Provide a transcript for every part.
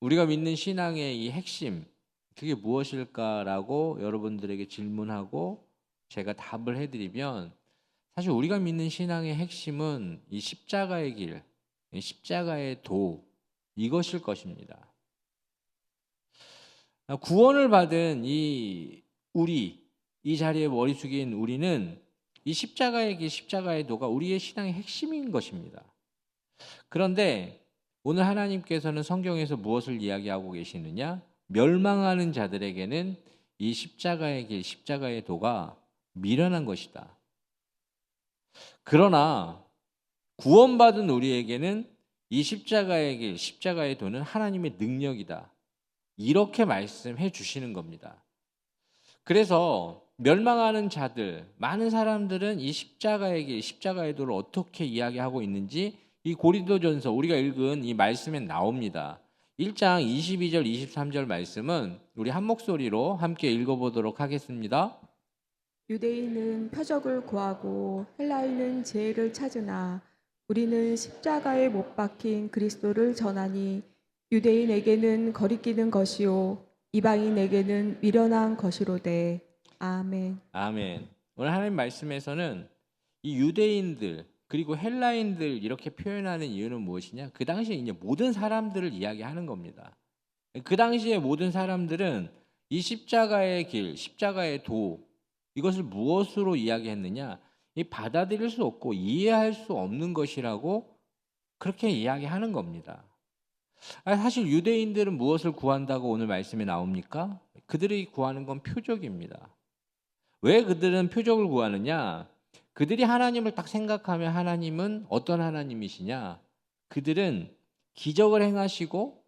우리가 믿는 신앙의 이 핵심, 그게 무엇일까라고 여러분들에게 질문하고 제가 답을 해드리면, 사실 우리가 믿는 신앙의 핵심은 이 십자가의 길, 이 십자가의 도, 이것일 것입니다. 구원을 받은 이 자리에 머리 숙인 우리는 이 십자가의 길, 십자가의 도가 우리의 신앙의 핵심인 것입니다. 그런데 오늘 하나님께서는 성경에서 무엇을 이야기하고 계시느냐? 멸망하는 자들에게는 이 십자가의 길, 십자가의 도가 미련한 것이다. 그러나 구원받은 우리에게는 이 십자가의 길, 십자가의 도는 하나님의 능력이다. 이렇게 말씀해 주시는 겁니다. 그래서 멸망하는 자들, 많은 사람들은 이 십자가의 길, 십자가의 도를 어떻게 이야기하고 있는지 이 고린도전서 우리가 읽은 이 말씀에 나옵니다. 1장 22절 23절 말씀은 우리 한 목소리로 함께 읽어보도록 하겠습니다. 유대인은 표적을 구하고 헬라인은 지혜를 찾으나 우리는 십자가에 못 박힌 그리스도를 전하니 유대인에게는 거리끼는 것이요 이방인에게는 미련한 것이로되. 아멘. 아멘. 오늘 하나님 말씀에서는 이 유대인들 그리고 헬라인들 이렇게 표현하는 이유는 무엇이냐? 그 당시에 이제 모든 사람들을 이야기하는 겁니다. 그 당시에 모든 사람들은 이 십자가의 길, 십자가의 도, 이것을 무엇으로 이야기했느냐? 이 받아들일 수 없고 이해할 수 없는 것이라고 그렇게 이야기하는 겁니다. 사실 유대인들은 무엇을 구한다고 오늘 말씀에 나옵니까? 그들이 구하는 건 표적입니다. 왜 그들은 표적을 구하느냐? 그들이 하나님을 딱 생각하면 하나님은 어떤 하나님이시냐? 그들은 기적을 행하시고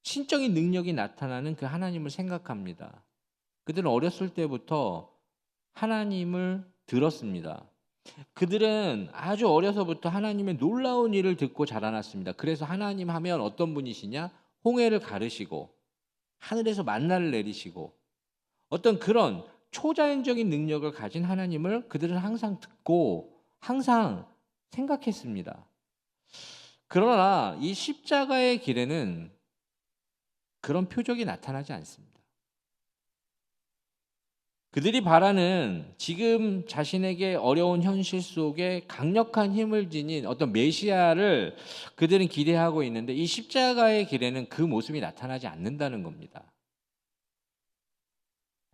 신적인 능력이 나타나는 그 하나님을 생각합니다. 그들은 어렸을 때부터 하나님을 들었습니다. 그들은 아주 어려서부터 하나님의 놀라운 일을 듣고 자라났습니다. 그래서 하나님 하면 어떤 분이시냐? 홍해를 가르시고 하늘에서 만나를 내리시고 어떤 그런 초자연적인 능력을 가진 하나님을 그들은 항상 듣고 항상 생각했습니다. 그러나 이 십자가의 길에는 그런 표적이 나타나지 않습니다. 그들이 바라는 지금 자신에게 어려운 현실 속에 강력한 힘을 지닌 어떤 메시아를 그들은 기대하고 있는데 이 십자가의 길에는 그 모습이 나타나지 않는다는 겁니다.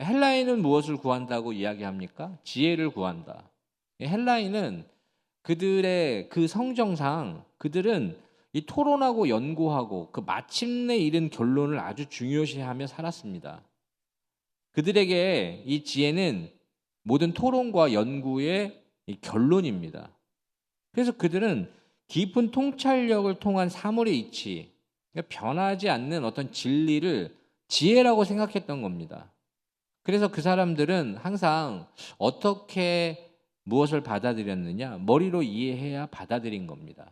헬라인은 무엇을 구한다고 이야기합니까? 지혜를 구한다. 헬라인은 그들의 그 성정상 그들은 이 토론하고 연구하고 그 마침내 이른 결론을 아주 중요시하며 살았습니다. 그들에게 이 지혜는 모든 토론과 연구의 결론입니다. 그래서 그들은 깊은 통찰력을 통한 사물의 이치, 변하지 않는 어떤 진리를 지혜라고 생각했던 겁니다. 그래서 그 사람들은 항상 어떻게 무엇을 받아들였느냐? 머리로 이해해야 받아들인 겁니다.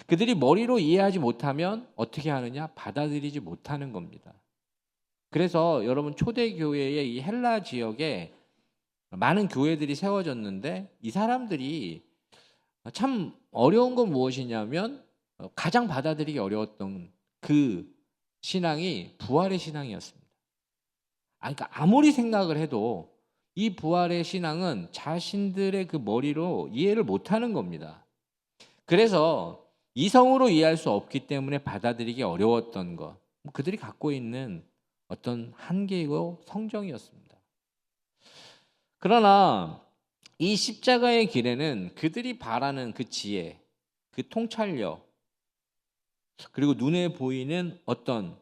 그들이 머리로 이해하지 못하면 어떻게 하느냐? 받아들이지 못하는 겁니다. 그래서 여러분 초대교회의 이 헬라 지역에 많은 교회들이 세워졌는데 이 사람들이 참 어려운 건 무엇이냐면 가장 받아들이기 어려웠던 그 신앙이 부활의 신앙이었습니다. 그러니까 아무리 생각을 해도 이 부활의 신앙은 자신들의 그 머리로 이해를 못하는 겁니다. 그래서 이성으로 이해할 수 없기 때문에 받아들이기 어려웠던 것, 그들이 갖고 있는 어떤 한계이고 성정이었습니다. 그러나 이 십자가의 길에는 그들이 바라는 그 지혜, 그 통찰력, 그리고 눈에 보이는 어떤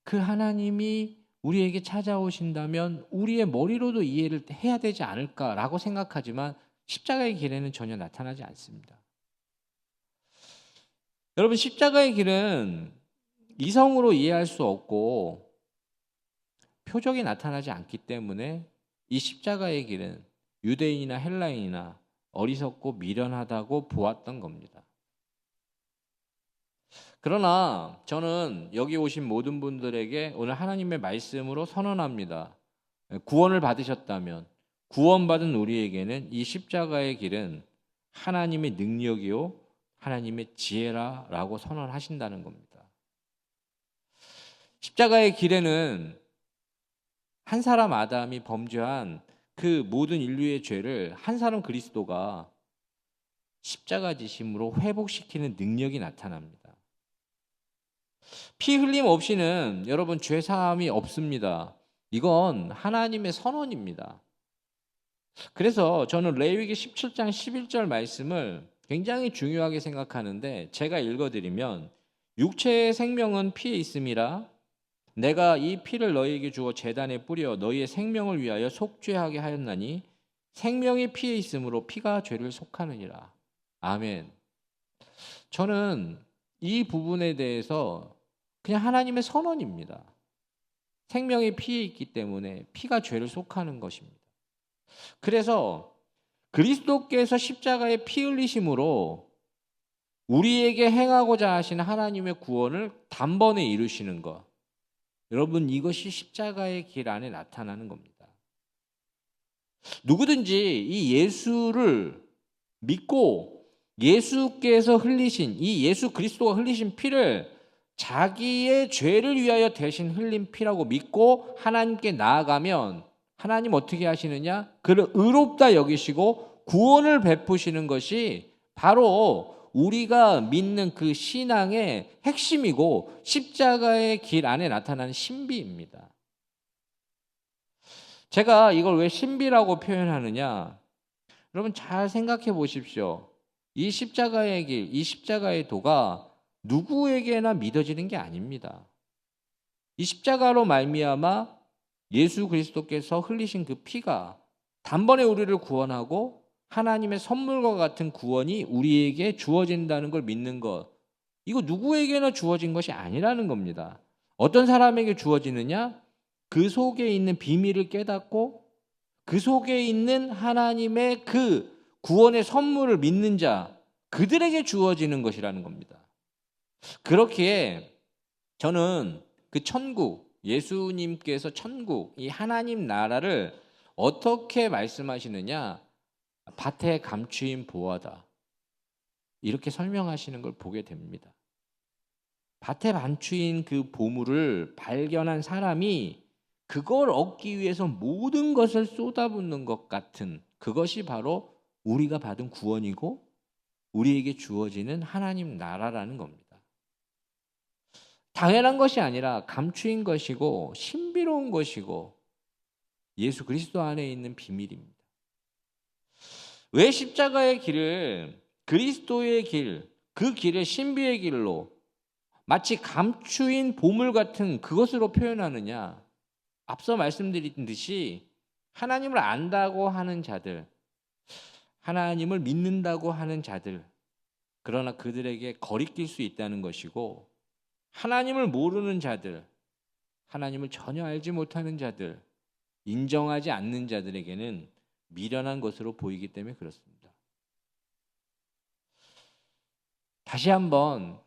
그 하나님이 우리에게 찾아오신다면 우리의 머리로도 이해를 해야 되지 않을까라고 생각하지만 십자가의 길에는 전혀 나타나지 않습니다. 여러분, 십자가의 길은 이성으로 이해할 수 없고 표적이 나타나지 않기 때문에 이 십자가의 길은 유대인이나 헬라인이나 어리석고 미련하다고 보았던 겁니다. 그러나 저는 여기 오신 모든 분들에게 오늘 하나님의 말씀으로 선언합니다. 구원을 받으셨다면 구원받은 우리에게는 이 십자가의 길은 하나님의 능력이요 하나님의 지혜라라고 선언하신다는 겁니다. 십자가의 길에는 한 사람 아담이 범죄한 그 모든 인류의 죄를 한 사람 그리스도가 십자가 지심으로 회복시키는 능력이 나타납니다. 피 흘림 없이는 여러분 죄 사함이 없습니다. 이건 하나님의 선언입니다. 그래서 저는 레위기 17장 11절 말씀을 굉장히 중요하게 생각하는데, 제가 읽어드리면 육체의 생명은 피에 있음이라 내가 이 피를 너희에게 주어 제단에 뿌려 너희의 생명을 위하여 속죄하게 하였나니 생명이 피에 있으므로 피가 죄를 속하느니라. 아멘. 저는 이 부분에 대해서 그냥 하나님의 선언입니다. 생명이 피에 있기 때문에 피가 죄를 속하는 것입니다. 그래서 그리스도께서 십자가에 피 흘리심으로 우리에게 행하고자 하신 하나님의 구원을 단번에 이루시는 것, 여러분 이것이 십자가의 길 안에 나타나는 겁니다. 누구든지 이 예수를 믿고 예수께서 흘리신, 이 예수 그리스도가 흘리신 피를 자기의 죄를 위하여 대신 흘린 피라고 믿고 하나님께 나아가면 하나님 어떻게 하시느냐? 그를 의롭다 여기시고 구원을 베푸시는 것이 바로 우리가 믿는 그 신앙의 핵심이고 십자가의 길 안에 나타나는 신비입니다. 제가 이걸 왜 신비라고 표현하느냐? 여러분 잘 생각해 보십시오. 이 십자가의 길, 이 십자가의 도가 누구에게나 믿어지는 게 아닙니다. 이 십자가로 말미암아 예수 그리스도께서 흘리신 그 피가 단번에 우리를 구원하고 하나님의 선물과 같은 구원이 우리에게 주어진다는 걸 믿는 것, 이거 누구에게나 주어진 것이 아니라는 겁니다. 어떤 사람에게 주어지느냐? 그 속에 있는 비밀을 깨닫고 그 속에 있는 하나님의 그 구원의 선물을 믿는 자, 그들에게 주어지는 것이라는 겁니다. 그렇기에 저는 그 천국, 예수님께서 천국, 이 하나님 나라를 어떻게 말씀하시느냐? 밭에 감추인 보화다, 이렇게 설명하시는 걸 보게 됩니다. 밭에 감추인 그 보물을 발견한 사람이 그걸 얻기 위해서 모든 것을 쏟아붓는 것 같은, 그것이 바로 우리가 받은 구원이고 우리에게 주어지는 하나님 나라라는 겁니다. 당연한 것이 아니라 감추인 것이고 신비로운 것이고 예수 그리스도 안에 있는 비밀입니다. 왜 십자가의 길을 그리스도의 길, 그 길을 신비의 길로 마치 감추인 보물 같은 그것으로 표현하느냐? 앞서 말씀드린 듯이 하나님을 안다고 하는 자들, 하나님을 믿는다고 하는 자들, 그러나 그들에게 거리낄 수 있다는 것이고, 하나님을 모르는 자들, 하나님을 전혀 알지 못하는 자들, 인정하지 않는 자들에게는 미련한 것으로 보이기 때문에 그렇습니다. 다시 한번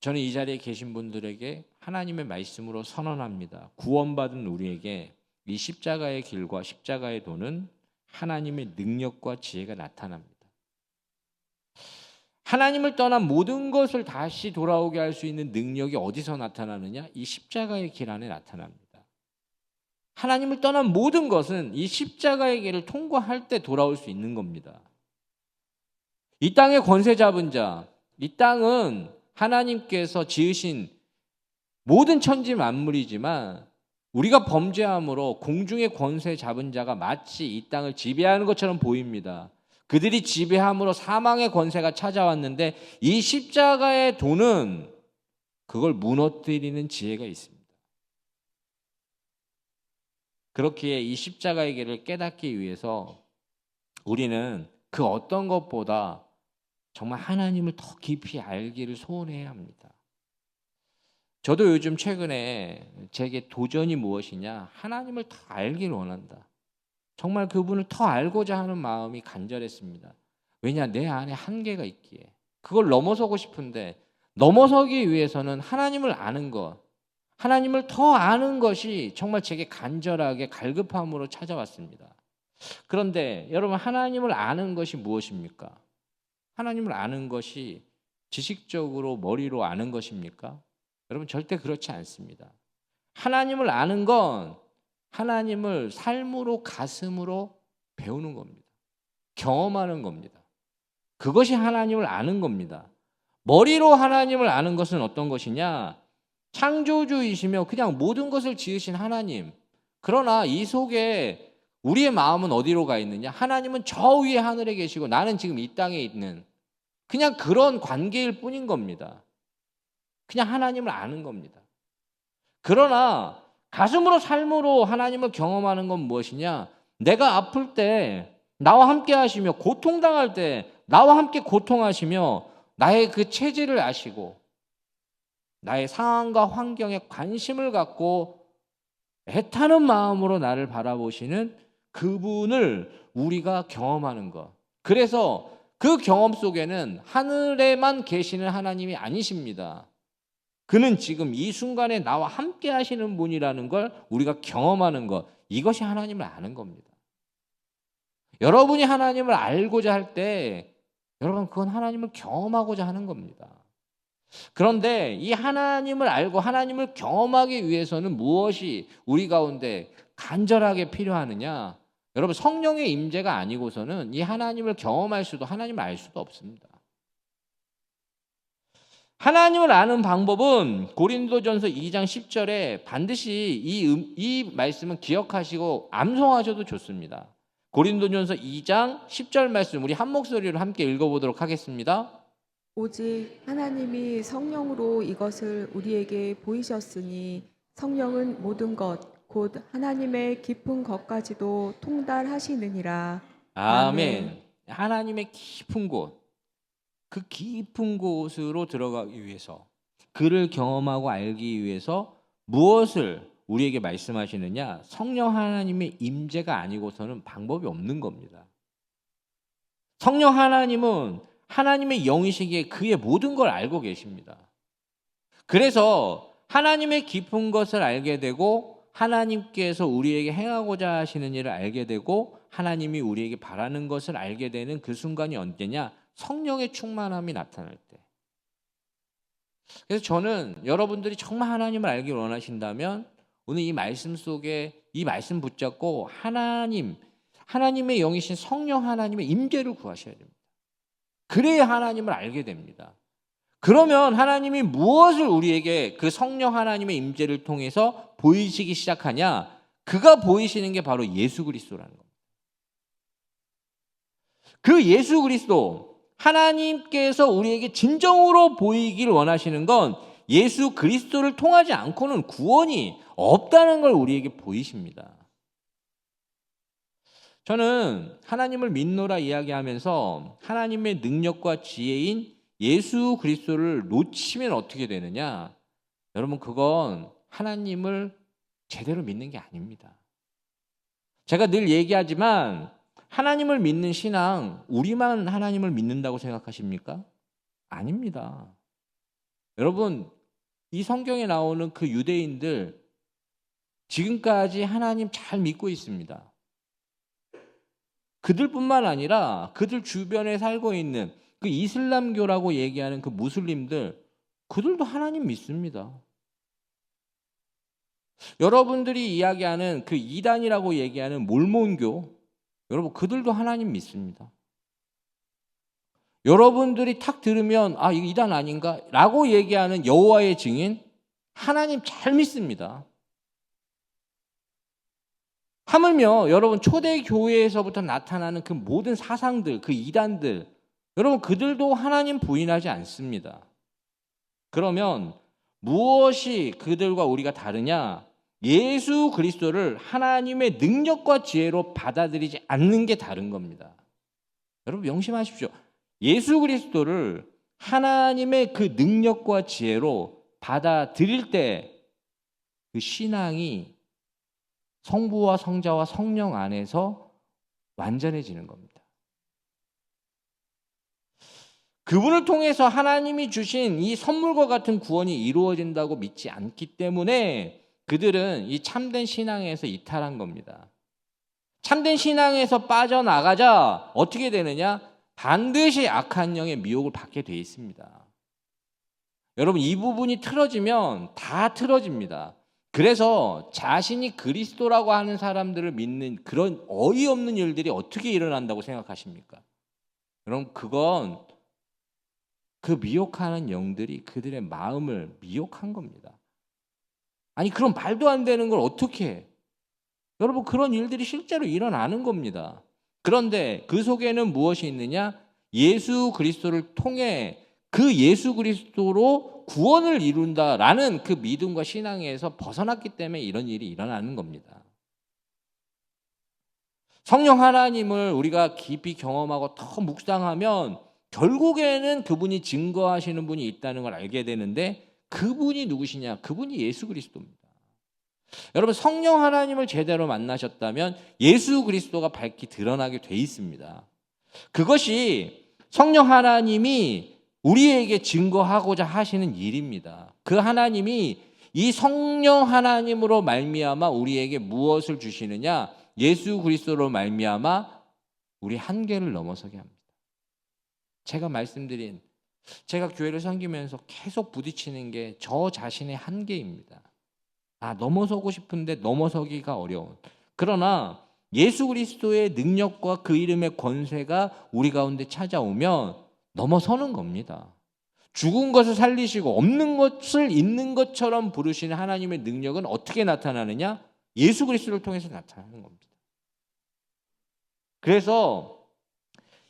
저는 이 자리에 계신 분들에게 하나님의 말씀으로 선언합니다. 구원받은 우리에게 이 십자가의 길과 십자가의 도는 하나님의 능력과 지혜가 나타납니다. 하나님을 떠난 모든 것을 다시 돌아오게 할 수 있는 능력이 어디서 나타나느냐? 이 십자가의 길 안에 나타납니다. 하나님을 떠난 모든 것은 이 십자가의 길을 통과할 때 돌아올 수 있는 겁니다. 이 땅의 권세 잡은 자, 이 땅은 하나님께서 지으신 모든 천지 만물이지만 우리가 범죄함으로 공중의 권세 잡은 자가 마치 이 땅을 지배하는 것처럼 보입니다. 그들이 지배함으로 사망의 권세가 찾아왔는데 이 십자가의 도는 그걸 무너뜨리는 지혜가 있습니다. 그렇기에 이 십자가의 길을 깨닫기 위해서 우리는 그 어떤 것보다 정말 하나님을 더 깊이 알기를 소원해야 합니다. 저도 요즘 최근에 제게 도전이 무엇이냐? 하나님을 더 알기를 원한다. 정말 그분을 더 알고자 하는 마음이 간절했습니다. 왜냐? 내 안에 한계가 있기에. 그걸 넘어서고 싶은데 넘어서기 위해서는 하나님을 아는 것, 하나님을 더 아는 것이 정말 제게 간절하게 갈급함으로 찾아왔습니다. 그런데 여러분, 하나님을 아는 것이 무엇입니까? 하나님을 아는 것이 지식적으로 머리로 아는 것입니까? 여러분 절대 그렇지 않습니다. 하나님을 아는 건 하나님을 삶으로 가슴으로 배우는 겁니다. 경험하는 겁니다. 그것이 하나님을 아는 겁니다. 머리로 하나님을 아는 것은 어떤 것이냐? 창조주이시며 그냥 모든 것을 지으신 하나님. 그러나 이 속에 우리의 마음은 어디로 가 있느냐? 하나님은 저 위에 하늘에 계시고 나는 지금 이 땅에 있는 그냥 그런 관계일 뿐인 겁니다. 그냥 하나님을 아는 겁니다. 그러나 가슴으로 삶으로 하나님을 경험하는 건 무엇이냐? 내가 아플 때 나와 함께 하시며 고통당할 때 나와 함께 고통하시며 나의 그 체질을 아시고 나의 상황과 환경에 관심을 갖고 애타는 마음으로 나를 바라보시는 그분을 우리가 경험하는 것. 그래서 그 경험 속에는 하늘에만 계시는 하나님이 아니십니다. 그는 지금 이 순간에 나와 함께 하시는 분이라는 걸 우리가 경험하는 것. 이것이 하나님을 아는 겁니다. 여러분이 하나님을 알고자 할 때 여러분 그건 하나님을 경험하고자 하는 겁니다. 그런데 이 하나님을 알고 하나님을 경험하기 위해서는 무엇이 우리 가운데 간절하게 필요하느냐? 여러분 성령의 임재가 아니고서는 이 하나님을 경험할 수도 하나님을 알 수도 없습니다. 하나님을 아는 방법은 고린도전서 2장 10절에 반드시 이 말씀은 기억하시고 암송하셔도 좋습니다. 고린도전서 2장 10절 말씀 우리 한 목소리로 함께 읽어보도록 하겠습니다. 오직 하나님이 성령으로 이것을 우리에게 보이셨으니 성령은 모든 것 곧 하나님의 깊은 것까지도 통달하시느니라. 아멘. 하나님의 깊은 곳, 그 깊은 곳으로 들어가기 위해서 그를 경험하고 알기 위해서 무엇을 우리에게 말씀하시느냐? 성령 하나님의 임재가 아니고서는 방법이 없는 겁니다. 성령 하나님은 하나님의 영이시기에 그의 모든 걸 알고 계십니다. 그래서 하나님의 깊은 것을 알게 되고 하나님께서 우리에게 행하고자 하시는 일을 알게 되고 하나님이 우리에게 바라는 것을 알게 되는 그 순간이 언제냐? 성령의 충만함이 나타날 때. 그래서 저는 여러분들이 정말 하나님을 알기 원하신다면 오늘 이 말씀 속에 이 말씀 붙잡고 하나님의 영이신 성령 하나님의 임재를 구하셔야 됩니다. 그래야 하나님을 알게 됩니다. 그러면 하나님이 무엇을 우리에게 그 성령 하나님의 임재를 통해서 보이시기 시작하냐? 그가 보이시는 게 바로 예수 그리스도라는 겁니다. 그 예수 그리스도 하나님께서 우리에게 진정으로 보이길 원하시는 건 예수 그리스도를 통하지 않고는 구원이 없다는 걸 우리에게 보이십니다. 저는 하나님을 믿노라 이야기하면서 하나님의 능력과 지혜인 예수 그리스도를 놓치면 어떻게 되느냐? 여러분 그건 하나님을 제대로 믿는 게 아닙니다. 제가 늘 얘기하지만 하나님을 믿는 신앙, 우리만 하나님을 믿는다고 생각하십니까? 아닙니다. 여러분 이 성경에 나오는 그 유대인들 지금까지 하나님 잘 믿고 있습니다. 그들뿐만 아니라 그들 주변에 살고 있는 그 이슬람교라고 얘기하는 그 무슬림들 그들도 하나님 믿습니다. 여러분들이 이야기하는 그 이단이라고 얘기하는 몰몬교 여러분 그들도 하나님 믿습니다. 여러분들이 탁 들으면 아 이거 이단 아닌가? 라고 얘기하는 여호와의 증인 하나님 잘 믿습니다. 하물며 여러분 초대교회에서부터 나타나는 그 모든 사상들 그 이단들 여러분 그들도 하나님 부인하지 않습니다. 그러면 무엇이 그들과 우리가 다르냐? 예수 그리스도를 하나님의 능력과 지혜로 받아들이지 않는 게 다른 겁니다. 여러분 명심하십시오. 예수 그리스도를 하나님의 그 능력과 지혜로 받아들일 때 그 신앙이 성부와 성자와 성령 안에서 완전해지는 겁니다. 그분을 통해서 하나님이 주신 이 선물과 같은 구원이 이루어진다고 믿지 않기 때문에 그들은 이 참된 신앙에서 이탈한 겁니다. 참된 신앙에서 빠져나가자 어떻게 되느냐? 반드시 악한 영의 미혹을 받게 돼 있습니다. 여러분 이 부분이 틀어지면 다 틀어집니다. 그래서 자신이 그리스도라고 하는 사람들을 믿는 그런 어이없는 일들이 어떻게 일어난다고 생각하십니까? 여러분 그건 그 미혹하는 영들이 그들의 마음을 미혹한 겁니다. 아니 그런 말도 안 되는 걸 어떻게 해? 여러분 그런 일들이 실제로 일어나는 겁니다. 그런데 그 속에는 무엇이 있느냐? 예수 그리스도를 통해 그 예수 그리스도로 구원을 이룬다라는 그 믿음과 신앙에서 벗어났기 때문에 이런 일이 일어나는 겁니다. 성령 하나님을 우리가 깊이 경험하고 더 묵상하면 결국에는 그분이 증거하시는 분이 있다는 걸 알게 되는데 그분이 누구시냐? 그분이 예수 그리스도입니다. 여러분 성령 하나님을 제대로 만나셨다면 예수 그리스도가 밝히 드러나게 돼 있습니다. 그것이 성령 하나님이 우리에게 증거하고자 하시는 일입니다. 그 하나님이 이 성령 하나님으로 말미암아 우리에게 무엇을 주시느냐? 예수 그리스도로 말미암아 우리 한계를 넘어서게 합니다. 제가 교회를 섬기면서 계속 부딪히는 게 저 자신의 한계입니다. 넘어서고 싶은데 넘어서기가 어려운. 그러나 예수 그리스도의 능력과 그 이름의 권세가 우리 가운데 찾아오면 넘어서는 겁니다. 죽은 것을 살리시고 없는 것을 있는 것처럼 부르시는 하나님의 능력은 어떻게 나타나느냐? 예수 그리스도를 통해서 나타나는 겁니다. 그래서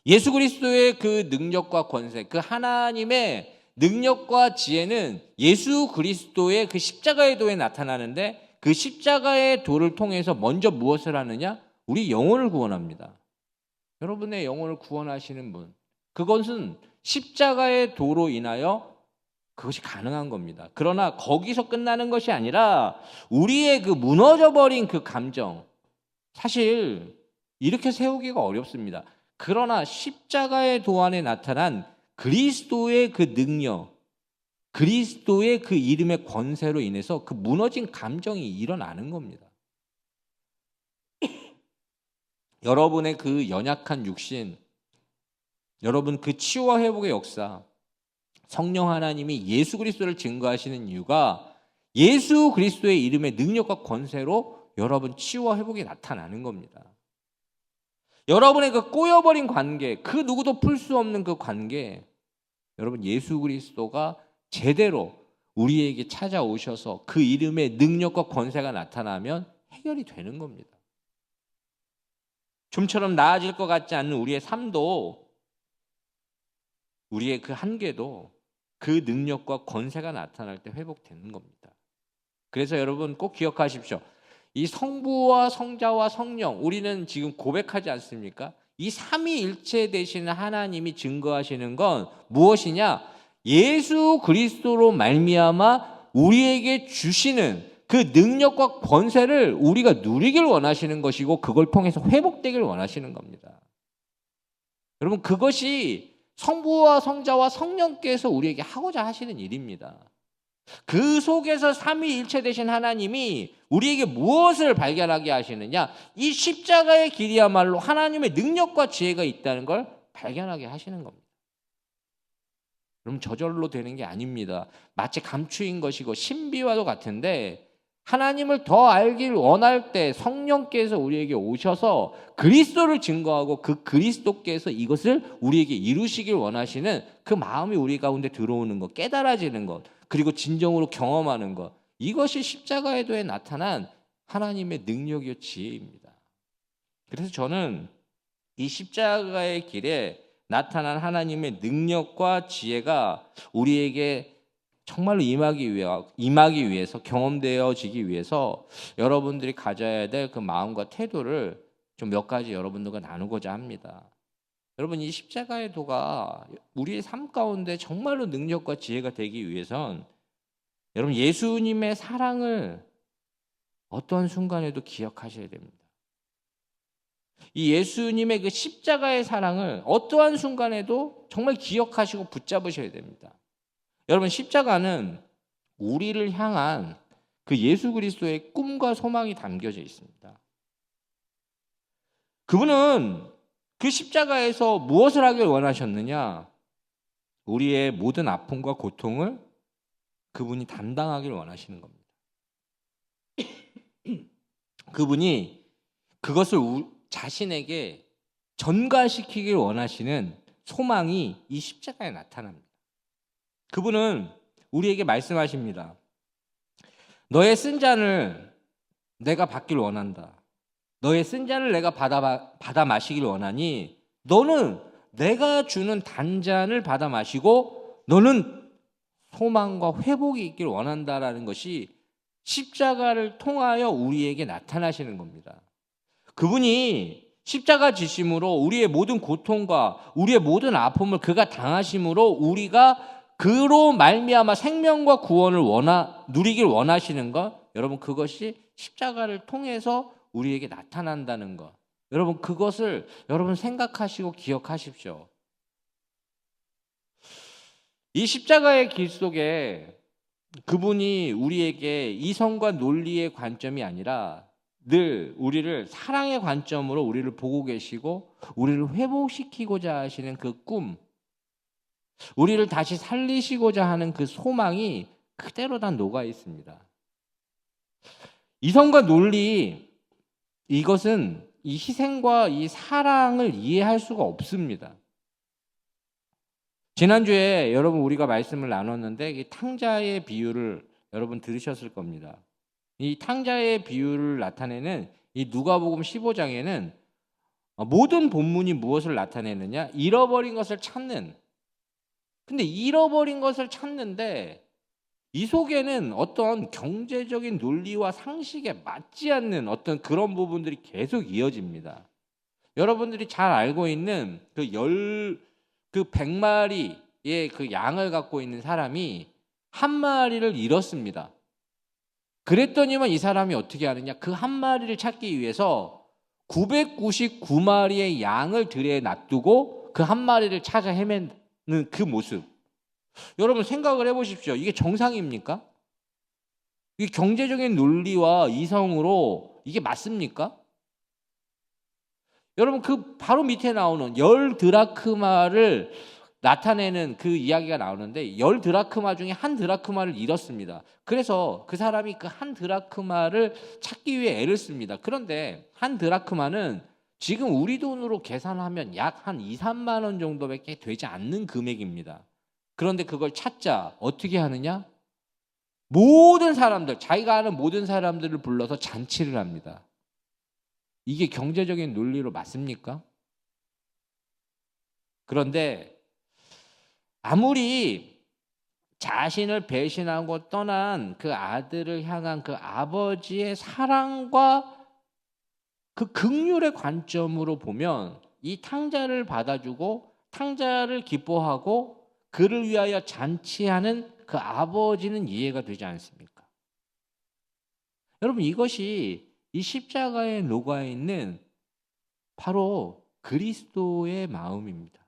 예수 그리스도의 그 능력과 권세, 그 하나님의 능력과 지혜는 예수 그리스도의 그 십자가의 도에 나타나는데 그 십자가의 도를 통해서 먼저 무엇을 하느냐? 우리 영혼을 구원합니다. 여러분의 영혼을 구원하시는 분, 그것은 십자가의 도로 인하여 그것이 가능한 겁니다. 그러나 거기서 끝나는 것이 아니라 우리의 그 무너져버린 그 감정, 사실 이렇게 세우기가 어렵습니다. 그러나 십자가의 도 안에 나타난 그리스도의 그 능력, 그리스도의 그 이름의 권세로 인해서 그 무너진 감정이 일어나는 겁니다. 여러분의 그 연약한 육신, 여러분 그 치유와 회복의 역사, 성령 하나님이 예수 그리스도를 증거하시는 이유가 예수 그리스도의 이름의 능력과 권세로 여러분 치유와 회복이 나타나는 겁니다. 여러분의 그 꼬여버린 관계, 그 누구도 풀 수 없는 그 관계, 여러분 예수 그리스도가 제대로 우리에게 찾아오셔서 그 이름의 능력과 권세가 나타나면 해결이 되는 겁니다. 좀처럼 나아질 것 같지 않는 우리의 삶도, 우리의 그 한계도 그 능력과 권세가 나타날 때 회복되는 겁니다. 그래서 여러분 꼭 기억하십시오. 이 성부와 성자와 성령, 우리는 지금 고백하지 않습니까? 이 삼위일체 되시는 하나님이 증거하시는 건 무엇이냐? 예수 그리스도로 말미암아 우리에게 주시는 그 능력과 권세를 우리가 누리길 원하시는 것이고 그걸 통해서 회복되길 원하시는 겁니다. 여러분 그것이 성부와 성자와 성령께서 우리에게 하고자 하시는 일입니다. 그 속에서 삼위일체 되신 하나님이 우리에게 무엇을 발견하게 하시느냐? 이 십자가의 길이야말로 하나님의 능력과 지혜가 있다는 걸 발견하게 하시는 겁니다. 그럼 저절로 되는 게 아닙니다. 마치 감추인 것이고 신비와도 같은데 하나님을 더 알길 원할 때 성령께서 우리에게 오셔서 그리스도를 증거하고 그 그리스도께서 이것을 우리에게 이루시길 원하시는 그 마음이 우리 가운데 들어오는 것, 깨달아지는 것, 그리고 진정으로 경험하는 것, 이것이 십자가의 도에 나타난 하나님의 능력이요 지혜입니다. 그래서 저는 이 십자가의 길에 나타난 하나님의 능력과 지혜가 우리에게 정말로 임하기 위해서, 경험되어지기 위해서 여러분들이 가져야 될 그 마음과 태도를 좀 몇 가지 여러분들과 나누고자 합니다. 여러분 이 십자가의 도가 우리의 삶 가운데 정말로 능력과 지혜가 되기 위해선 여러분 예수님의 사랑을 어떠한 순간에도 기억하셔야 됩니다. 이 예수님의 그 십자가의 사랑을 어떠한 순간에도 정말 기억하시고 붙잡으셔야 됩니다. 여러분 십자가는 우리를 향한 그 예수 그리스도의 꿈과 소망이 담겨져 있습니다. 그분은 그 십자가에서 무엇을 하길 원하셨느냐? 우리의 모든 아픔과 고통을 그분이 담당하길 원하시는 겁니다. 그분이 그것을 자신에게 전가시키길 원하시는 소망이 이 십자가에 나타납니다. 그분은 우리에게 말씀하십니다. 너의 쓴 잔을 내가 받길 원한다. 너의 쓴 잔을 내가 받아 마시길 원하니 너는 내가 주는 단잔을 받아 마시고 너는 소망과 회복이 있길 원한다라는 것이 십자가를 통하여 우리에게 나타나시는 겁니다. 그분이 십자가 지심으로 우리의 모든 고통과 우리의 모든 아픔을 그가 당하심으로 우리가 그로 말미암아 생명과 구원을 누리길 원하시는 것, 여러분 그것이 십자가를 통해서 우리에게 나타난다는 것, 여러분 그것을 여러분 생각하시고 기억하십시오. 이 십자가의 길 속에 그분이 우리에게 이성과 논리의 관점이 아니라 늘 우리를 사랑의 관점으로 우리를 보고 계시고 우리를 회복시키고자 하시는 그 꿈, 우리를 다시 살리시고자 하는 그 소망이 그대로 다 녹아 있습니다. 이성과 논리, 이것은 이 희생과 이 사랑을 이해할 수가 없습니다. 지난주에 여러분 우리가 말씀을 나눴는데 이 탕자의 비유를 여러분 들으셨을 겁니다. 이 탕자의 비유를 나타내는 이 누가복음 15장에는 모든 본문이 무엇을 나타내느냐? 잃어버린 것을 찾는. 근데 잃어버린 것을 찾는데 이 속에는 어떤 경제적인 논리와 상식에 맞지 않는 어떤 그런 부분들이 계속 이어집니다. 여러분들이 잘 알고 있는 그 100마리의 그 양을 갖고 있는 사람이 한 마리를 잃었습니다. 그랬더니만 이 사람이 어떻게 하느냐? 그 한 마리를 찾기 위해서 999마리의 양을 들에 놔두고 그 한 마리를 찾아 헤매는 그 모습. 여러분 생각을 해보십시오. 이게 정상입니까? 이게 경제적인 논리와 이성으로 이게 맞습니까? 여러분 그 바로 밑에 나오는 10드라크마를 나타내는 그 이야기가 나오는데 10드라크마 중에 한 드라크마를 잃었습니다. 그래서 그 사람이 그 한 드라크마를 찾기 위해 애를 씁니다. 그런데 한 드라크마는 지금 우리 돈으로 계산하면 약 한 2, 3만 원 정도밖에 되지 않는 금액입니다. 그런데 그걸 찾자 어떻게 하느냐? 모든 사람들, 자기가 아는 모든 사람들을 불러서 잔치를 합니다. 이게 경제적인 논리로 맞습니까? 그런데 아무리 자신을 배신하고 떠난 그 아들을 향한 그 아버지의 사랑과 그 긍휼의 관점으로 보면 이 탕자를 받아주고 탕자를 기뻐하고 그를 위하여 잔치하는 그 아버지는 이해가 되지 않습니까? 여러분 이것이 이 십자가에 녹아있는 바로 그리스도의 마음입니다.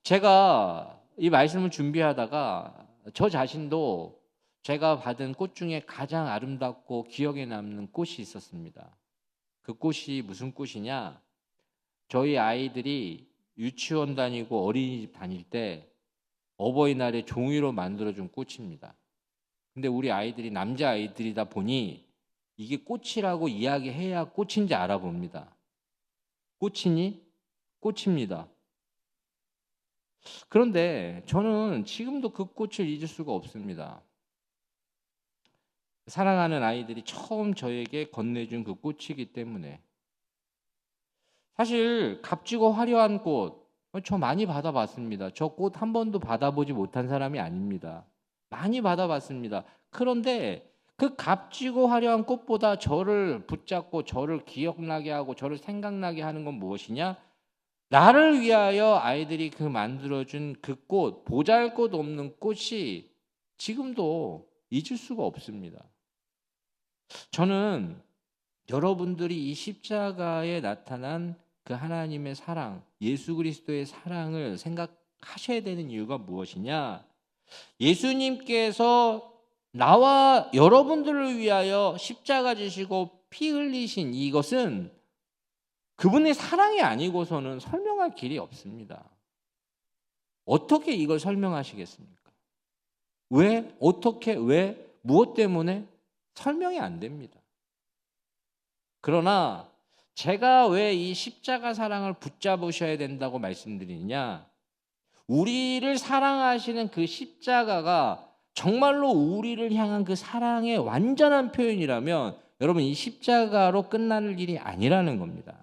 제가 이 말씀을 준비하다가 저 자신도 제가 받은 꽃 중에 가장 아름답고 기억에 남는 꽃이 있었습니다. 그 꽃이 무슨 꽃이냐? 저희 아이들이 유치원 다니고 어린이집 다닐 때 어버이날에 종이로 만들어준 꽃입니다. 근데 우리 아이들이 남자 아이들이다 보니 이게 꽃이라고 이야기해야 꽃인지 알아봅니다. 꽃이니? 꽃입니다. 그런데 저는 지금도 그 꽃을 잊을 수가 없습니다. 사랑하는 아이들이 처음 저에게 건네준 그 꽃이기 때문에. 사실 값지고 화려한 꽃, 저 많이 받아봤습니다. 저 꽃 한 번도 받아보지 못한 사람이 아닙니다. 많이 받아봤습니다. 그런데 그 값지고 화려한 꽃보다 저를 붙잡고 저를 기억나게 하고 저를 생각나게 하는 건 무엇이냐? 나를 위하여 아이들이 그 만들어준 그 꽃, 보잘것없는 꽃이 지금도 잊을 수가 없습니다. 저는 여러분들이 이 십자가에 나타난 그 하나님의 사랑, 예수 그리스도의 사랑을 생각하셔야 되는 이유가 무엇이냐? 예수님께서 나와 여러분들을 위하여 십자가 지시고 피 흘리신 이것은 그분의 사랑이 아니고서는 설명할 길이 없습니다. 어떻게 이걸 설명하시겠습니까? 왜? 어떻게? 왜? 무엇 때문에? 설명이 안 됩니다. 그러나 제가 왜 이 십자가 사랑을 붙잡으셔야 된다고 말씀드리냐? 우리를 사랑하시는 그 십자가가 정말로 우리를 향한 그 사랑의 완전한 표현이라면 여러분 이 십자가로 끝날 일이 아니라는 겁니다.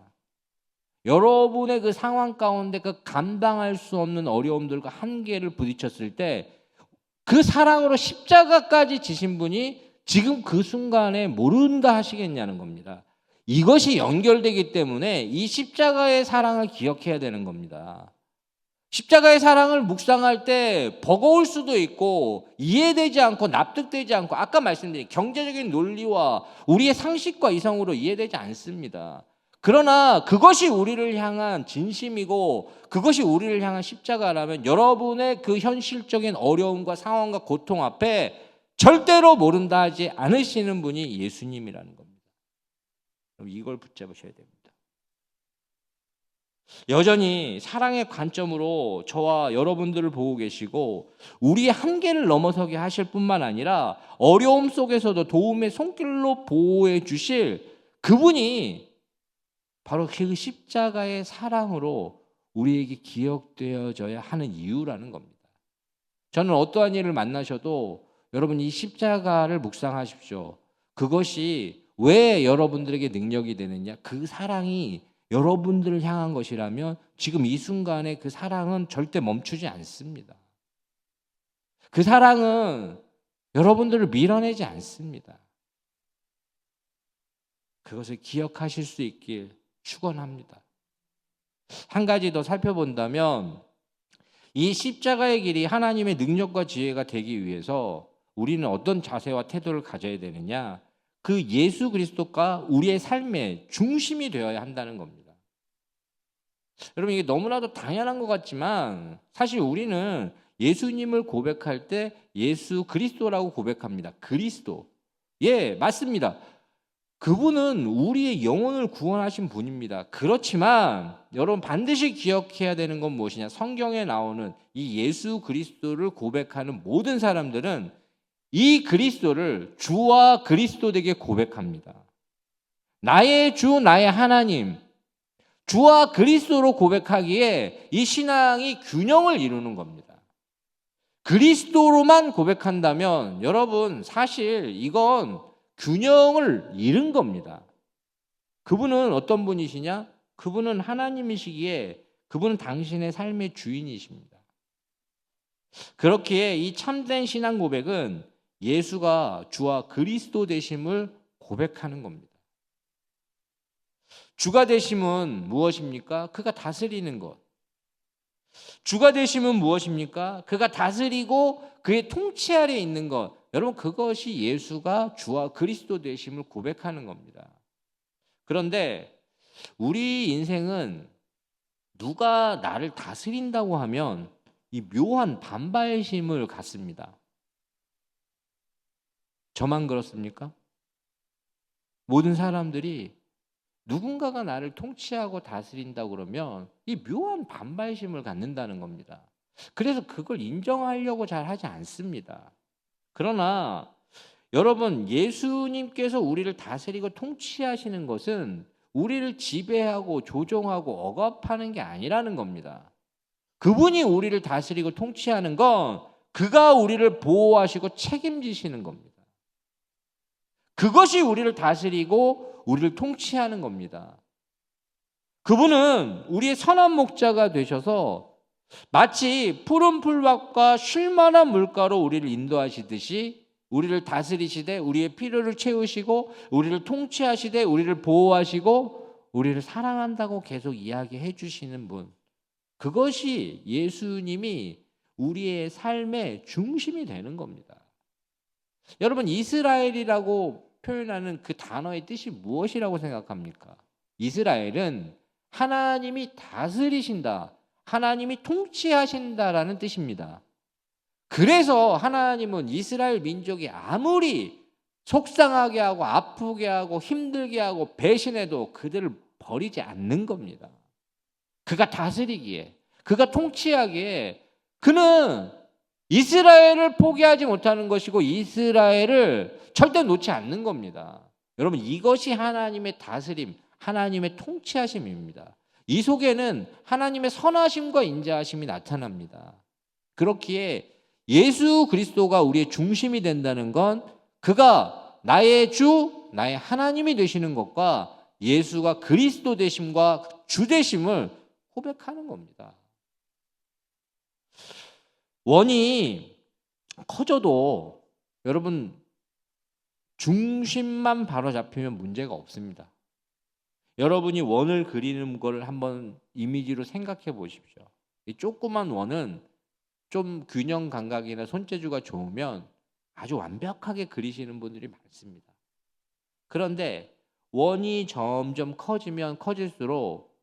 여러분의 그 상황 가운데 그 감당할 수 없는 어려움들과 한계를 부딪혔을 때 그 사랑으로 십자가까지 지신 분이 지금 그 순간에 모른다 하시겠냐는 겁니다. 이것이 연결되기 때문에 이 십자가의 사랑을 기억해야 되는 겁니다. 십자가의 사랑을 묵상할 때 버거울 수도 있고 이해되지 않고 납득되지 않고 아까 말씀드린 경제적인 논리와 우리의 상식과 이성으로 이해되지 않습니다. 그러나 그것이 우리를 향한 진심이고 그것이 우리를 향한 십자가라면 여러분의 그 현실적인 어려움과 상황과 고통 앞에 절대로 모른다 하지 않으시는 분이 예수님이라는 겁니다. 이걸 붙잡으셔야 됩니다. 여전히 사랑의 관점으로 저와 여러분들을 보고 계시고 우리의 한계를 넘어서게 하실 뿐만 아니라 어려움 속에서도 도움의 손길로 보호해 주실 그분이 바로 그 십자가의 사랑으로 우리에게 기억되어져야 하는 이유라는 겁니다. 저는 어떠한 일을 만나셔도 여러분 이 십자가를 묵상하십시오. 그것이 왜 여러분들에게 능력이 되느냐? 그 사랑이 여러분들을 향한 것이라면 지금 이 순간에 그 사랑은 절대 멈추지 않습니다. 그 사랑은 여러분들을 밀어내지 않습니다. 그것을 기억하실 수 있길 축원합니다. 한 가지 더 살펴본다면 이 십자가의 길이 하나님의 능력과 지혜가 되기 위해서 우리는 어떤 자세와 태도를 가져야 되느냐? 그 예수 그리스도가 우리의 삶의 중심이 되어야 한다는 겁니다. 여러분 이게 너무나도 당연한 것 같지만 사실 우리는 예수님을 고백할 때 예수 그리스도라고 고백합니다. 그리스도. 예, 맞습니다. 그분은 우리의 영혼을 구원하신 분입니다. 그렇지만 여러분 반드시 기억해야 되는 건 무엇이냐? 성경에 나오는 이 예수 그리스도를 고백하는 모든 사람들은 이 그리스도를 주와 그리스도에게 고백합니다. 나의 주, 나의 하나님, 주와 그리스도로 고백하기에 이 신앙이 균형을 이루는 겁니다. 그리스도로만 고백한다면 여러분 사실 이건 균형을 잃은 겁니다. 그분은 어떤 분이시냐? 그분은 하나님이시기에 그분은 당신의 삶의 주인이십니다. 그렇기에 이 참된 신앙 고백은 예수가 주와 그리스도 되심을 고백하는 겁니다. 주가 되심은 무엇입니까? 그가 다스리는 것. 주가 되심은 무엇입니까? 그가 다스리고 그의 통치 아래에 있는 것. 여러분 그것이 예수가 주와 그리스도 되심을 고백하는 겁니다. 그런데 우리 인생은 누가 나를 다스린다고 하면 이 묘한 반발심을 갖습니다. 저만 그렇습니까? 모든 사람들이 누군가가 나를 통치하고 다스린다고 그러면 이 묘한 반발심을 갖는다는 겁니다. 그래서 그걸 인정하려고 잘 하지 않습니다. 그러나 여러분 예수님께서 우리를 다스리고 통치하시는 것은 우리를 지배하고 조종하고 억압하는 게 아니라는 겁니다. 그분이 우리를 다스리고 통치하는 건 그가 우리를 보호하시고 책임지시는 겁니다. 그것이 우리를 다스리고 우리를 통치하는 겁니다. 그분은 우리의 선한 목자가 되셔서 마치 푸른 풀밭과 쉴만한 물가로 우리를 인도하시듯이 우리를 다스리시되 우리의 필요를 채우시고 우리를 통치하시되 우리를 보호하시고 우리를 사랑한다고 계속 이야기해 주시는 분. 그것이 예수님이 우리의 삶의 중심이 되는 겁니다. 여러분 이스라엘이라고 표현하는 그 단어의 뜻이 무엇이라고 생각합니까? 이스라엘은 하나님이 다스리신다, 하나님이 통치하신다라는 뜻입니다. 그래서 하나님은 이스라엘 민족이 아무리 속상하게 하고 아프게 하고 힘들게 하고 배신해도 그들을 버리지 않는 겁니다. 그가 다스리기에, 그가 통치하기에 그는 이스라엘을 포기하지 못하는 것이고 이스라엘을 절대 놓지 않는 겁니다. 여러분, 이것이 하나님의 다스림, 하나님의 통치하심입니다. 이 속에는 하나님의 선하심과 인자하심이 나타납니다. 그렇기에 예수 그리스도가 우리의 중심이 된다는 건 그가 나의 주, 나의 하나님이 되시는 것과 예수가 그리스도 되심과 주 되심을 고백하는 겁니다. 원이 커져도 여러분 중심만 바로 잡히면 문제가 없습니다. 여러분이 원을 그리는 걸 한번 이미지로 생각해 보십시오. 이 조그만 원은 좀 균형 감각이나 손재주가 좋으면 아주 완벽하게 그리시는 분들이 많습니다. 그런데 원이 점점 커지면 커질수록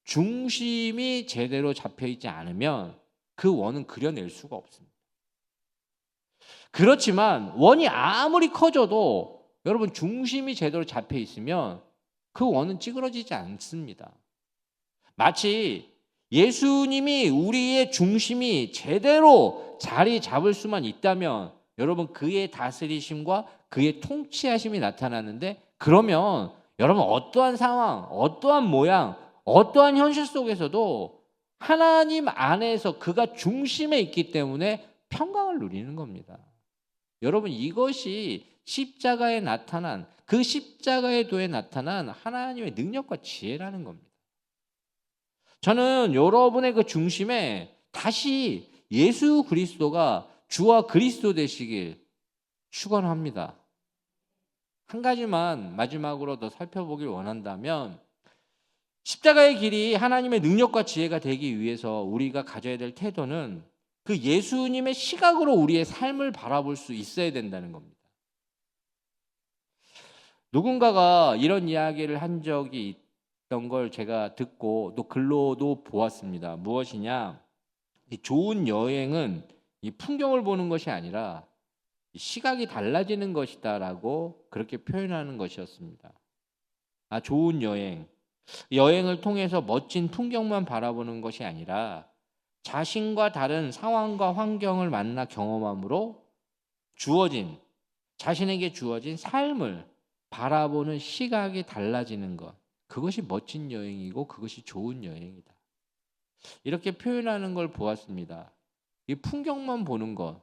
중심이 제대로 잡혀 있지 않으면 그 원은 그려낼 수가 없습니다. 그렇지만 원이 아무리 커져도 여러분 중심이 제대로 잡혀 있으면 그 원은 찌그러지지 않습니다. 마치 예수님이 우리의 중심이 제대로 자리 잡을 수만 있다면 여러분 그의 다스리심과 그의 통치하심이 나타나는데, 그러면 여러분 어떠한 상황, 어떠한 모양, 어떠한 현실 속에서도 하나님 안에서 그가 중심에 있기 때문에 평강을 누리는 겁니다. 여러분, 이것이 십자가에 나타난, 그 십자가의 도에 나타난 하나님의 능력과 지혜라는 겁니다. 저는 여러분의 그 중심에 다시 예수 그리스도가 주와 그리스도 되시길 축원합니다. 한 가지만 마지막으로 더 살펴보길 원한다면, 십자가의 길이 하나님의 능력과 지혜가 되기 위해서 우리가 가져야 될 태도는 그 예수님의 시각으로 우리의 삶을 바라볼 수 있어야 된다는 겁니다. 누군가가 이런 이야기를 한 적이 있던 걸 제가 듣고 또 글로도 보았습니다. 무엇이냐? 이 좋은 여행은 이 풍경을 보는 것이 아니라 시각이 달라지는 것이다라고 그렇게 표현하는 것이었습니다. 좋은 여행을 통해서 멋진 풍경만 바라보는 것이 아니라 자신과 다른 상황과 환경을 만나 경험함으로 자신에게 주어진 삶을 바라보는 시각이 달라지는 것, 그것이 멋진 여행이고 그것이 좋은 여행이다. 이렇게 표현하는 걸 보았습니다. 이 풍경만 보는 것,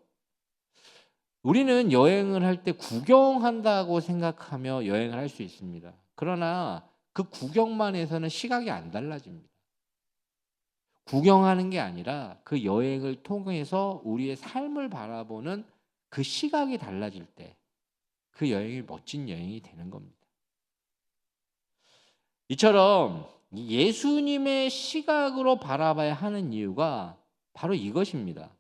우리는 여행을 할 때 구경한다고 생각하며 여행을 할 수 있습니다. 그러나 그 구경만 해서는 시각이 안 달라집니다. 구경하는 게 아니라 그 여행을 통해서 우리의 삶을 바라보는 그 시각이 달라질 때 그 여행이 멋진 여행이 되는 겁니다. 이처럼 예수님의 시각으로 바라봐야 하는 이유가 바로 이것입니다.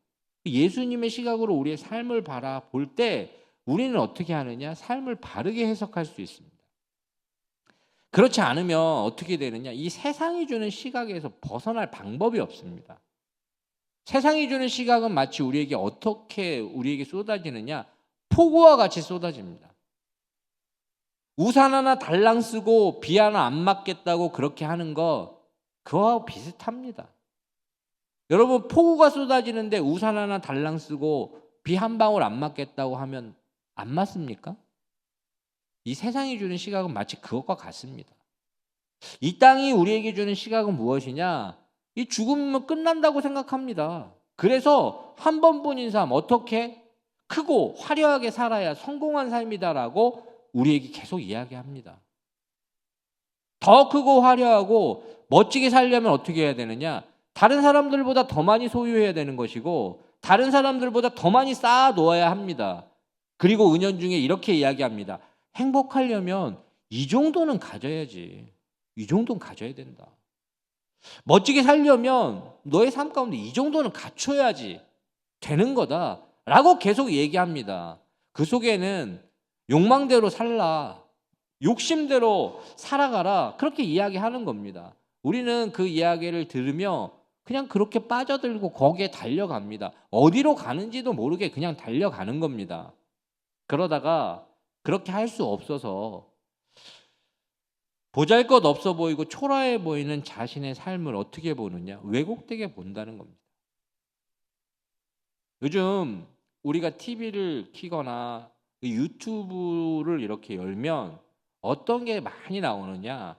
예수님의 시각으로 우리의 삶을 바라볼 때 우리는 어떻게 하느냐? 삶을 바르게 해석할 수 있습니다. 그렇지 않으면 어떻게 되느냐? 이 세상이 주는 시각에서 벗어날 방법이 없습니다. 세상이 주는 시각은 마치 우리에게 쏟아지느냐? 폭우와 같이 쏟아집니다. 우산 하나 달랑 쓰고 비 하나 안 맞겠다고 그렇게 하는 거, 그거하고 비슷합니다. 여러분, 폭우가 쏟아지는데 우산 하나 달랑 쓰고 비 한 방울 안 맞겠다고 하면 안 맞습니까? 이 세상이 주는 시각은 마치 그것과 같습니다. 이 땅이 우리에게 주는 시각은 무엇이냐? 이 죽으면 끝난다고 생각합니다. 그래서 한 번뿐인 삶, 어떻게 크고 화려하게 살아야 성공한 삶이다라고 우리에게 계속 이야기합니다. 더 크고 화려하고 멋지게 살려면 어떻게 해야 되느냐? 다른 사람들보다 더 많이 소유해야 되는 것이고 다른 사람들보다 더 많이 쌓아 놓아야 합니다. 그리고 은연중에 이렇게 이야기합니다. 행복하려면 이 정도는 가져야지. 이 정도는 가져야 된다. 멋지게 살려면 너의 삶 가운데 이 정도는 갖춰야지 되는 거다 라고 계속 얘기합니다. 그 속에는 욕망대로 살라, 욕심대로 살아가라, 그렇게 이야기하는 겁니다. 우리는 그 이야기를 들으며 그냥 그렇게 빠져들고 거기에 달려갑니다. 어디로 가는지도 모르게 그냥 달려가는 겁니다. 그러다가 그렇게 할 수 없어서 보잘것없어 보이고 초라해 보이는 자신의 삶을 어떻게 보느냐? 왜곡되게 본다는 겁니다. 요즘 우리가 TV를 켜거나 유튜브를 이렇게 열면 어떤 게 많이 나오느냐?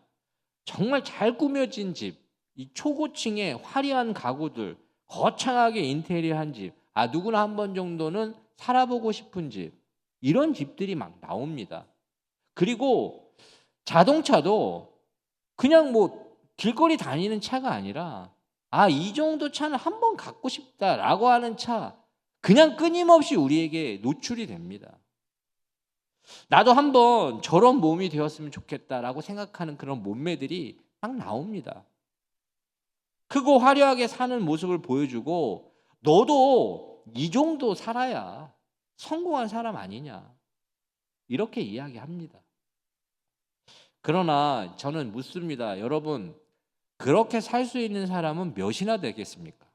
정말 잘 꾸며진 집, 이 초고층의 화려한 가구들, 거창하게 인테리어한 집, 누구나 한 번 정도는 살아보고 싶은 집, 이런 집들이 막 나옵니다. 그리고 자동차도 그냥 뭐 길거리 다니는 차가 아니라 이 정도 차는 한 번 갖고 싶다라고 하는 차, 그냥 끊임없이 우리에게 노출이 됩니다. 나도 한번 저런 몸이 되었으면 좋겠다라고 생각하는 그런 몸매들이 막 나옵니다. 크고 화려하게 사는 모습을 보여주고, 너도 이 정도 살아야 성공한 사람 아니냐, 이렇게 이야기합니다. 그러나 저는 묻습니다. 여러분, 그렇게 살 수 있는 사람은 몇이나 되겠습니까?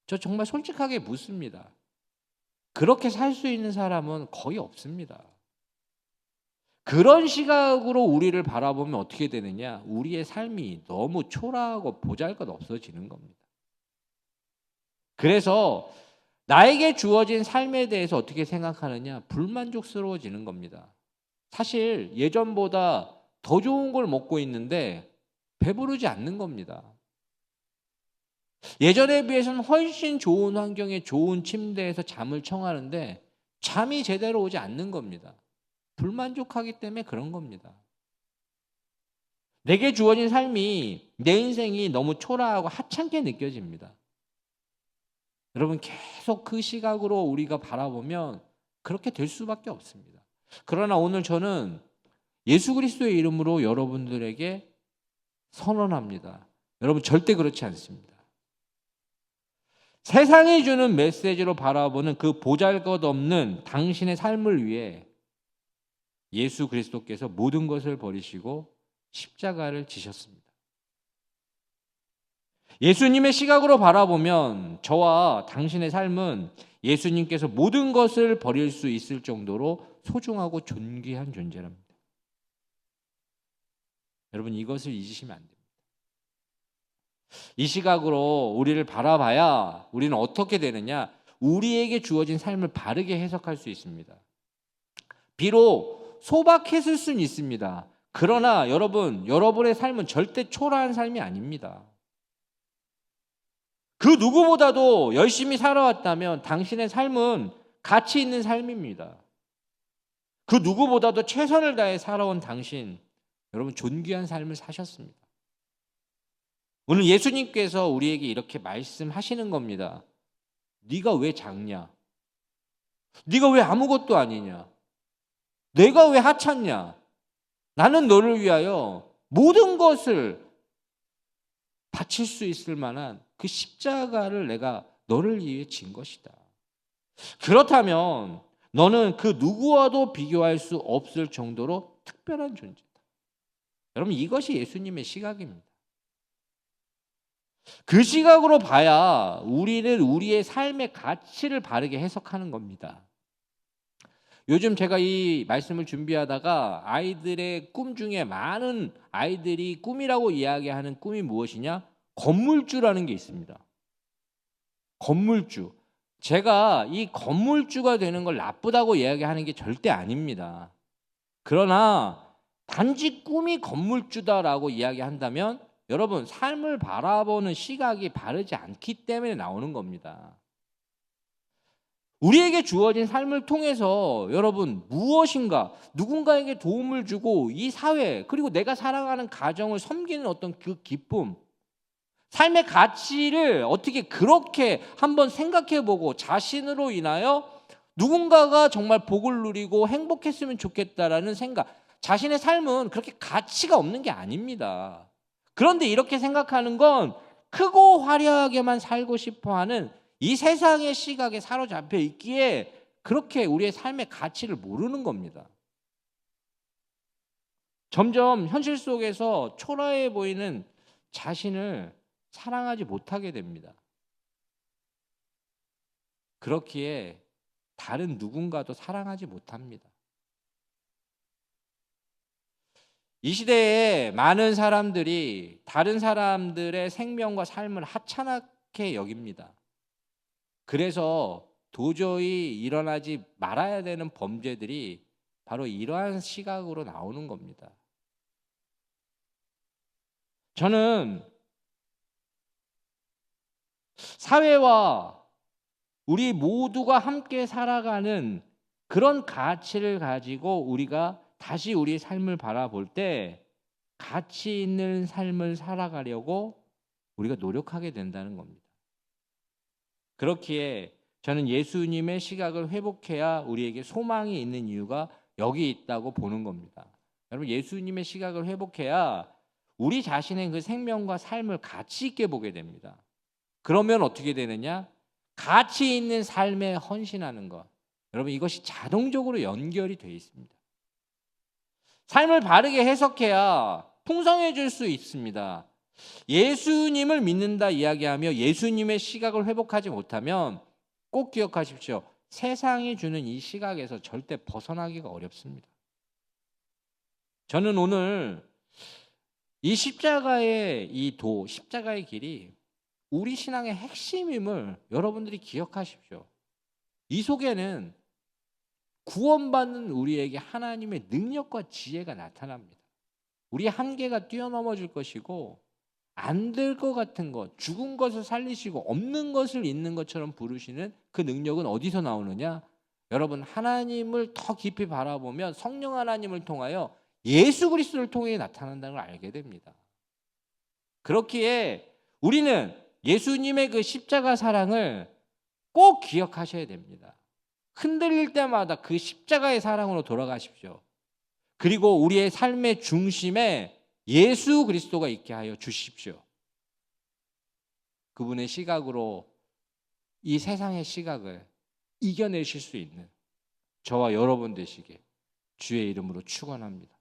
저 정말 솔직하게 묻습니다. 그렇게 살 수 있는 사람은 거의 없습니다. 그런 시각으로 우리를 바라보면 어떻게 되느냐? 우리의 삶이 너무 초라하고 보잘것없어지는 겁니다. 그래서 나에게 주어진 삶에 대해서 어떻게 생각하느냐? 불만족스러워지는 겁니다. 사실 예전보다 더 좋은 걸 먹고 있는데 배부르지 않는 겁니다. 예전에 비해서는 훨씬 좋은 환경에 좋은 침대에서 잠을 청하는데 잠이 제대로 오지 않는 겁니다. 불만족하기 때문에 그런 겁니다. 내게 주어진 삶이, 내 인생이 너무 초라하고 하찮게 느껴집니다. 여러분, 계속 그 시각으로 우리가 바라보면 그렇게 될 수밖에 없습니다. 그러나 오늘 저는 예수 그리스도의 이름으로 여러분들에게 선언합니다. 여러분, 절대 그렇지 않습니다. 세상이 주는 메시지로 바라보는 그 보잘것없는 당신의 삶을 위해 예수 그리스도께서 모든 것을 버리시고 십자가를 지셨습니다. 예수님의 시각으로 바라보면 저와 당신의 삶은 예수님께서 모든 것을 버릴 수 있을 정도로 소중하고 존귀한 존재랍니다. 여러분, 이것을 잊으시면 안 됩니다. 이 시각으로 우리를 바라봐야 우리는 어떻게 되느냐? 우리에게 주어진 삶을 바르게 해석할 수 있습니다. 비록 소박했을 수는 있습니다. 그러나 여러분, 여러분의 삶은 절대 초라한 삶이 아닙니다. 그 누구보다도 열심히 살아왔다면 당신의 삶은 가치 있는 삶입니다. 그 누구보다도 최선을 다해 살아온 당신, 여러분 존귀한 삶을 사셨습니다. 오늘 예수님께서 우리에게 이렇게 말씀하시는 겁니다. 네가 왜 작냐? 네가 왜 아무것도 아니냐? 내가 왜 하찮냐? 나는 너를 위하여 모든 것을 바칠 수 있을 만한 그 십자가를 내가 너를 위해 진 것이다. 그렇다면 너는 그 누구와도 비교할 수 없을 정도로 특별한 존재다. 여러분, 이것이 예수님의 시각입니다. 그 시각으로 봐야 우리는 우리의 삶의 가치를 바르게 해석하는 겁니다. 요즘 제가 이 말씀을 준비하다가 아이들의 꿈 중에 많은 아이들이 꿈이라고 이야기하는 꿈이 무엇이냐? 건물주라는 게 있습니다. 건물주. 제가 이 건물주가 되는 걸 나쁘다고 이야기하는 게 절대 아닙니다. 그러나 단지 꿈이 건물주다라고 이야기한다면 여러분, 삶을 바라보는 시각이 바르지 않기 때문에 나오는 겁니다. 우리에게 주어진 삶을 통해서 여러분 무엇인가 누군가에게 도움을 주고 이 사회 그리고 내가 사랑하는 가정을 섬기는 어떤 그 기쁨, 삶의 가치를 어떻게 그렇게 한번 생각해보고 자신으로 인하여 누군가가 정말 복을 누리고 행복했으면 좋겠다라는 생각, 자신의 삶은 그렇게 가치가 없는 게 아닙니다. 그런데 이렇게 생각하는 건 크고 화려하게만 살고 싶어하는 이 세상의 시각에 사로잡혀 있기에 그렇게 우리의 삶의 가치를 모르는 겁니다. 점점 현실 속에서 초라해 보이는 자신을 사랑하지 못하게 됩니다. 그렇기에 다른 누군가도 사랑하지 못합니다. 이 시대에 많은 사람들이 다른 사람들의 생명과 삶을 하찮게 여깁니다. 그래서 도저히 일어나지 말아야 되는 범죄들이 바로 이러한 시각으로 나오는 겁니다. 저는 사회와 우리 모두가 함께 살아가는 그런 가치를 가지고 우리가 다시 우리의 삶을 바라볼 때 가치 있는 삶을 살아가려고 우리가 노력하게 된다는 겁니다. 그렇기에 저는 예수님의 시각을 회복해야 우리에게 소망이 있는 이유가 여기 있다고 보는 겁니다. 여러분, 예수님의 시각을 회복해야 우리 자신의 그 생명과 삶을 가치 있게 보게 됩니다. 그러면 어떻게 되느냐? 가치 있는 삶에 헌신하는 것. 여러분, 이것이 자동적으로 연결이 되어 있습니다. 삶을 바르게 해석해야 풍성해질 수 있습니다. 예수님을 믿는다 이야기하며 예수님의 시각을 회복하지 못하면 꼭 기억하십시오. 세상이 주는 이 시각에서 절대 벗어나기가 어렵습니다. 저는 오늘 이 십자가의 십자가의 길이 우리 신앙의 핵심임을 여러분들이 기억하십시오. 이 속에는 구원받는 우리에게 하나님의 능력과 지혜가 나타납니다. 우리 한계가 뛰어넘어질 것이고 안 될 것 같은 것, 죽은 것을 살리시고 없는 것을 있는 것처럼 부르시는 그 능력은 어디서 나오느냐? 여러분, 하나님을 더 깊이 바라보면 성령 하나님을 통하여 예수 그리스도를 통해 나타난다는 걸 알게 됩니다. 그렇기에 우리는 예수님의 그 십자가 사랑을 꼭 기억하셔야 됩니다. 흔들릴 때마다 그 십자가의 사랑으로 돌아가십시오. 그리고 우리의 삶의 중심에 예수 그리스도가 있게 하여 주십시오. 그분의 시각으로 이 세상의 시각을 이겨내실 수 있는 저와 여러분 되시길 주의 이름으로 축원합니다.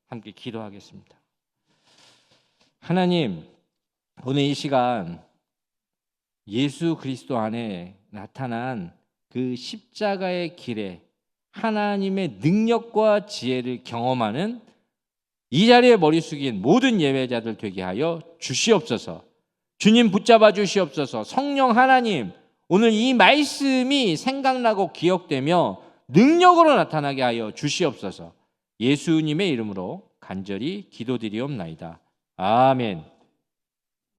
함께 기도하겠습니다. 하나님, 오늘 이 시간 예수 그리스도 안에 나타난 그 십자가의 길에 하나님의 능력과 지혜를 경험하는 이 자리에 머리 숙인 모든 예배자들 되게 하여 주시옵소서. 주님 붙잡아 주시옵소서. 성령 하나님, 오늘 이 말씀이 생각나고 기억되며 능력으로 나타나게 하여 주시옵소서. 예수님의 이름으로 간절히 기도드리옵나이다. 아멘.